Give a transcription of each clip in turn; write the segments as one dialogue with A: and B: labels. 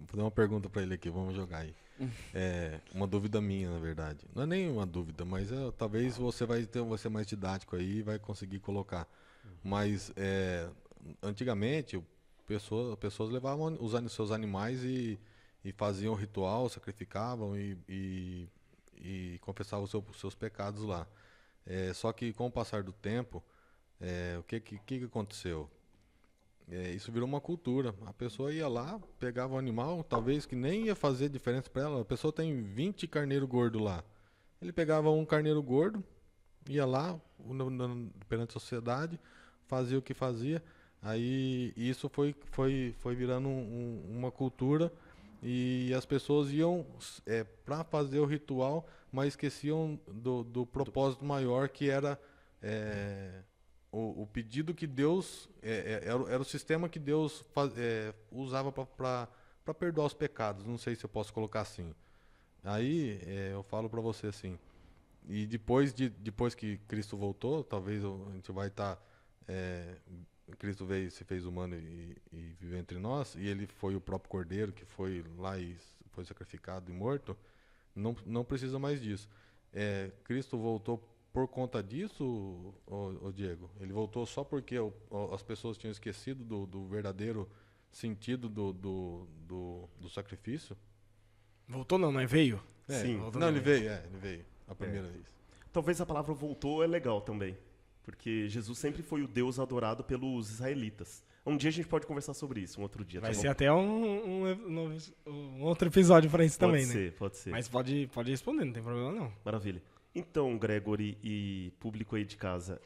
A: fazer uma pergunta para ele aqui, vamos jogar aí. Uma dúvida minha, na verdade. Não é nem uma dúvida, mas talvez você vai ser mais didático aí e vai conseguir colocar. Mas antigamente, pessoas levavam os seus animais e faziam ritual, sacrificavam e confessavam os seus pecados lá. Só que com o passar do tempo, o que aconteceu? Isso virou uma cultura. A pessoa ia lá, pegava um animal, talvez que nem ia fazer diferença para ela. A pessoa tem 20 carneiros gordos lá. Ele pegava um carneiro gordo, ia lá perante a sociedade, fazia o que fazia. Aí isso foi virando uma cultura e as pessoas iam para fazer o ritual, mas esqueciam do propósito maior, que era o pedido que Deus era o sistema que Deus usava para perdoar os pecados. Não sei se eu posso colocar assim. Aí eu falo para você assim. E depois que Cristo voltou, talvez a gente vai estar Cristo veio, se fez humano e viveu entre nós, e ele foi o próprio Cordeiro que foi lá e foi sacrificado e morto. Não precisa mais disso. Cristo voltou por conta disso, ô Diego? Ele voltou só porque as pessoas tinham esquecido do verdadeiro sentido do sacrifício?
B: Voltou não, veio?
C: Sim.
A: Não, ele veio a primeira vez.
C: Talvez a palavra voltou é legal também, porque Jesus sempre foi o Deus adorado pelos israelitas. Um dia a gente pode conversar sobre isso, um outro dia.
B: Vai ser até um outro episódio para isso também, né?
C: Pode ser.
B: Mas pode responder, não tem problema não.
C: Maravilha. Então, Gregory e público aí de casa,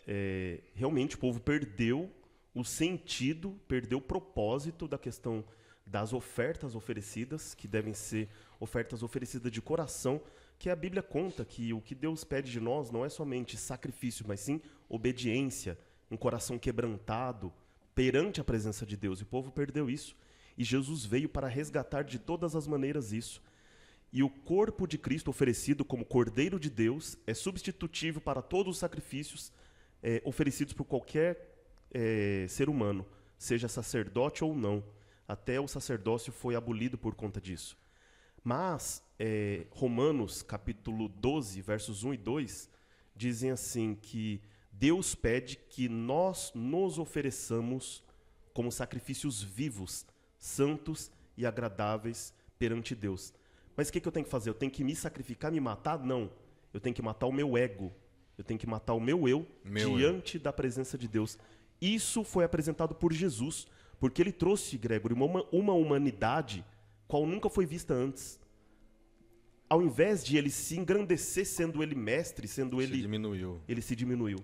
C: realmente o povo perdeu o sentido, perdeu o propósito da questão das ofertas oferecidas, que devem ser ofertas oferecidas de coração, que a Bíblia conta que o que Deus pede de nós não é somente sacrifício, mas sim obediência, um coração quebrantado perante a presença de Deus. E o povo perdeu isso. E Jesus veio para resgatar de todas as maneiras isso. E o corpo de Cristo oferecido como Cordeiro de Deus é substitutivo para todos os sacrifícios oferecidos por qualquer ser humano, seja sacerdote ou não. Até o sacerdócio foi abolido por conta disso. Mas Romanos capítulo 12, versos 1 e 2, dizem assim que Deus pede que nós nos ofereçamos como sacrifícios vivos, santos e agradáveis perante Deus. Mas o que eu tenho que fazer? Eu tenho que me sacrificar, me matar? Não. Eu tenho que matar o meu ego. Eu tenho que matar o meu eu diante da presença de Deus. Isso foi apresentado por Jesus, porque ele trouxe, Gregory, uma humanidade qual nunca foi vista antes. Ao invés de ele se engrandecer sendo ele mestre, ele se diminuiu.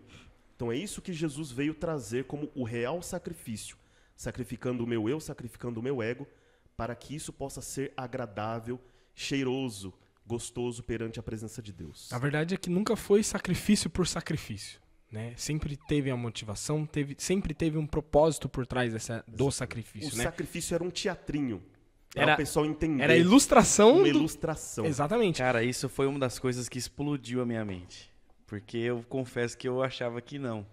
C: Então é isso que Jesus veio trazer como o real sacrifício, sacrificando o meu eu, sacrificando o meu ego, para que isso possa ser agradável, cheiroso, gostoso perante a presença de Deus.
B: A verdade é que nunca foi sacrifício por sacrifício, né? Sempre teve a motivação, sempre teve um propósito por trás do sacrifício.
C: O sacrifício era um teatrinho.
B: Era
C: o pessoal entender.
B: Era ilustração.
C: Uma ilustração.
B: Exatamente.
D: Cara, isso foi uma das coisas que explodiu a minha mente. Porque eu confesso que eu achava que não.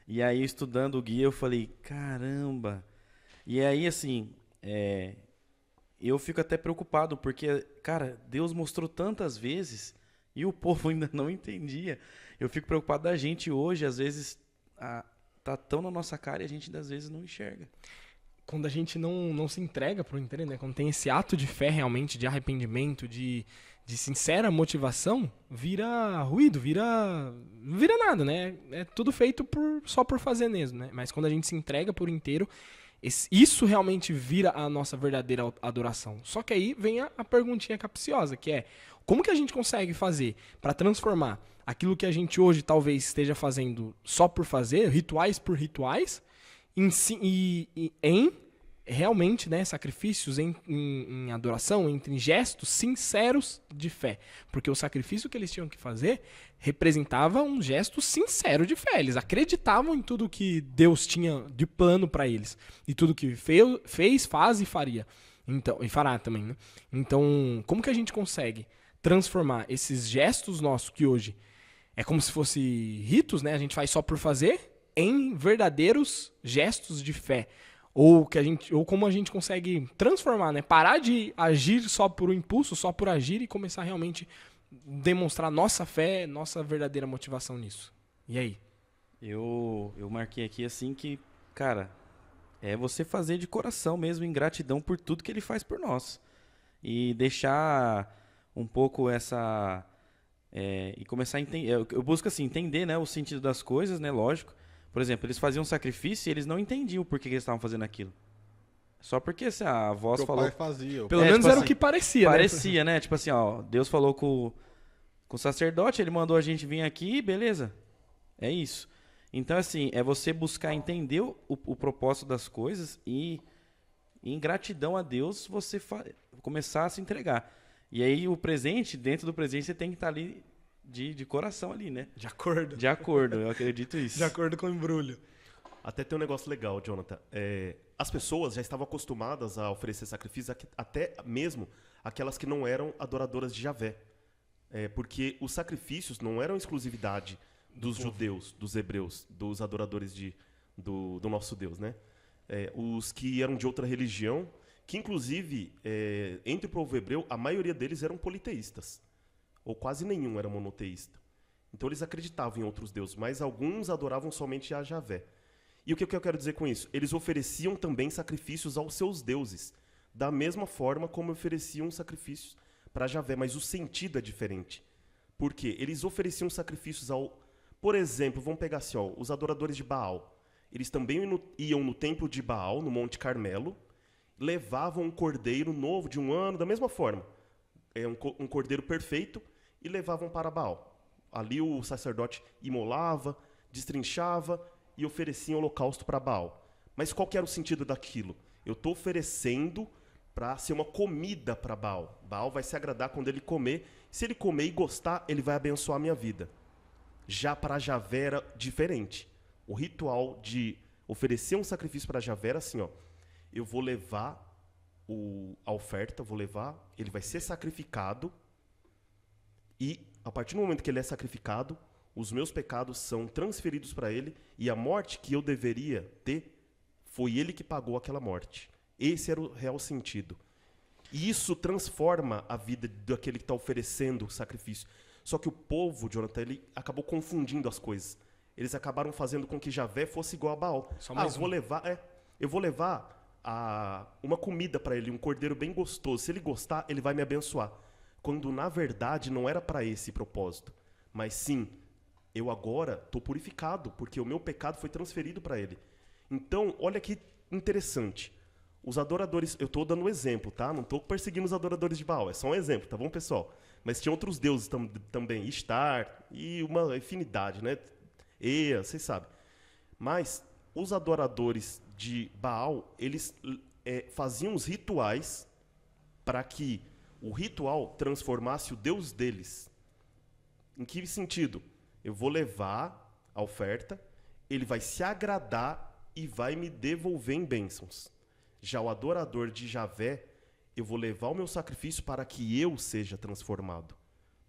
D: E aí, estudando o guia, eu falei, caramba. E aí, assim, eu fico até preocupado, porque, cara, Deus mostrou tantas vezes e o povo ainda não entendia. Eu fico preocupado da gente hoje, às vezes, tá tão na nossa cara e a gente, às vezes, não enxerga.
B: Quando a gente não se entrega pro inteiro, né? Quando tem esse ato de fé realmente, de arrependimento, de sincera motivação, vira ruído, vira nada, né? É tudo feito só por fazer mesmo, né? Mas quando a gente se entrega por inteiro, isso realmente vira a nossa verdadeira adoração. Só que aí vem a perguntinha capciosa, que é: como que a gente consegue fazer para transformar aquilo que a gente hoje talvez esteja fazendo só por fazer, rituais por rituais, em realmente, né, sacrifícios em adoração, em gestos sinceros de fé? Porque o sacrifício que eles tinham que fazer representava um gesto sincero de fé. Eles acreditavam em tudo que Deus tinha de plano para eles. E tudo que fez, faz e faria. Então, e fará também, né? Então, como que a gente consegue transformar esses gestos nossos, que hoje é como se fosse ritos, né? A gente faz só por fazer, em verdadeiros gestos de fé, ou como a gente consegue transformar, né? Parar de agir só por impulso, só por agir e começar a realmente demonstrar nossa fé, nossa verdadeira motivação nisso. E aí?
D: Eu marquei aqui assim que, cara, é você fazer de coração mesmo, em gratidão por tudo que ele faz por nós. E deixar um pouco essa... e começar a entender... Eu busco, assim, entender, né, o sentido das coisas, né, lógico. Por exemplo, eles faziam sacrifício e eles não entendiam por que eles estavam fazendo aquilo. Só porque assim, a voz
A: Porque
D: falou...
A: o pai fazia.
B: Pelo menos
D: tipo
B: era
D: assim,
B: o que parecia,
D: Parecia, né? Tipo assim, ó, Deus falou com o sacerdote, ele mandou a gente vir aqui, beleza. É isso. Então, assim, é você buscar entender o propósito das coisas e, em gratidão a Deus, você começar a se entregar. E aí, o presente, dentro do presente, você tem que estar ali de coração ali, né?
B: De acordo.
D: De acordo, eu acredito isso.
B: De acordo com o embrulho.
C: Até tem um negócio legal, Jonathan. As pessoas já estavam acostumadas a oferecer sacrifícios, até mesmo aquelas que não eram adoradoras de Javé. Porque os sacrifícios não eram exclusividade dos judeus, dos hebreus, dos adoradores do nosso Deus, né? Os que eram de outra religião, que inclusive, entre o povo hebreu, a maioria deles eram politeístas. Ou quase nenhum era monoteísta. Então eles acreditavam em outros deuses, mas alguns adoravam somente a Javé. E o que eu quero dizer com isso? Eles ofereciam também sacrifícios aos seus deuses, da mesma forma como ofereciam sacrifícios para Javé, mas o sentido é diferente. Por quê? Eles ofereciam sacrifícios por exemplo, vamos pegar assim, ó, os adoradores de Baal. Eles também iam no templo de Baal, no Monte Carmelo, levavam um cordeiro novo de 1 ano, da mesma forma. Um cordeiro perfeito, e levavam para Baal. Ali o sacerdote imolava, destrinchava e oferecia um holocausto para Baal. Mas qual que era o sentido daquilo? Eu estou oferecendo para ser uma comida para Baal. Baal vai se agradar quando ele comer. Se ele comer e gostar, ele vai abençoar a minha vida. Já para Javé era diferente. O ritual de oferecer um sacrifício para Javé era assim, ó. Eu vou levar a oferta, ele vai ser sacrificado e a partir do momento que ele é sacrificado, os meus pecados são transferidos para ele e a morte que eu deveria ter, foi ele que pagou aquela morte. Esse era o real sentido. E isso transforma a vida daquele que está oferecendo o sacrifício. Só que o povo, Jonathan, ele acabou confundindo as coisas. Eles acabaram fazendo com que Javé fosse igual a Baal. Eu vou levar uma comida para ele, um cordeiro bem gostoso. Se ele gostar, ele vai me abençoar. Quando, na verdade, não era para esse propósito. Mas sim, eu agora estou purificado, porque o meu pecado foi transferido para ele. Então, olha que interessante. Os adoradores, eu estou dando um exemplo, tá? Não estou perseguindo os adoradores de Baal, é só um exemplo, tá bom, pessoal? Mas tinha outros deuses também, Ishtar e uma infinidade, né? Ea, vocês sabem. Mas os adoradores de Baal, eles faziam os rituais para que o ritual transformasse o Deus deles. Em que sentido? Eu vou levar a oferta, ele vai se agradar e vai me devolver em bênçãos. Já o adorador de Javé, eu vou levar o meu sacrifício para que eu seja transformado.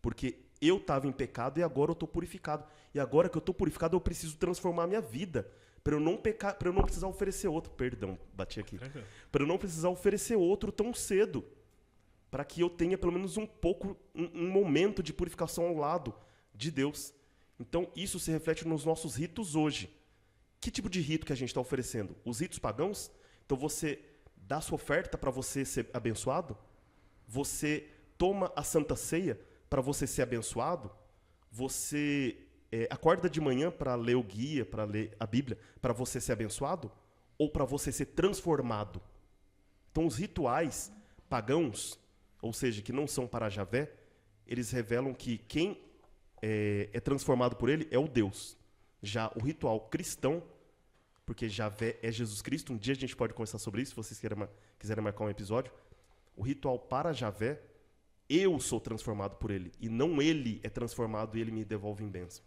C: Porque eu estava em pecado e agora eu estou purificado. E agora que eu estou purificado, eu preciso transformar a minha vida. Para eu não pecar, para eu não precisar oferecer outro. Perdão, bati aqui. Para eu não precisar oferecer outro tão cedo. Para que eu tenha pelo menos um momento de purificação ao lado de Deus. Então, isso se reflete nos nossos ritos hoje. Que tipo de rito que a gente está oferecendo? Os ritos pagãos? Então, você dá sua oferta para você ser abençoado? Você toma a Santa Ceia para você ser abençoado? Você acorda de manhã para ler o guia, para ler a Bíblia, para você ser abençoado? Ou para você ser transformado? Então, os rituais pagãos, ou seja, que não são para Javé, eles revelam que quem é transformado por ele é o Deus. Já o ritual cristão, porque Javé é Jesus Cristo, um dia a gente pode conversar sobre isso, se vocês quiserem marcar um episódio. O ritual para Javé, eu sou transformado por ele, e não ele é transformado e ele me devolve em bênçãos.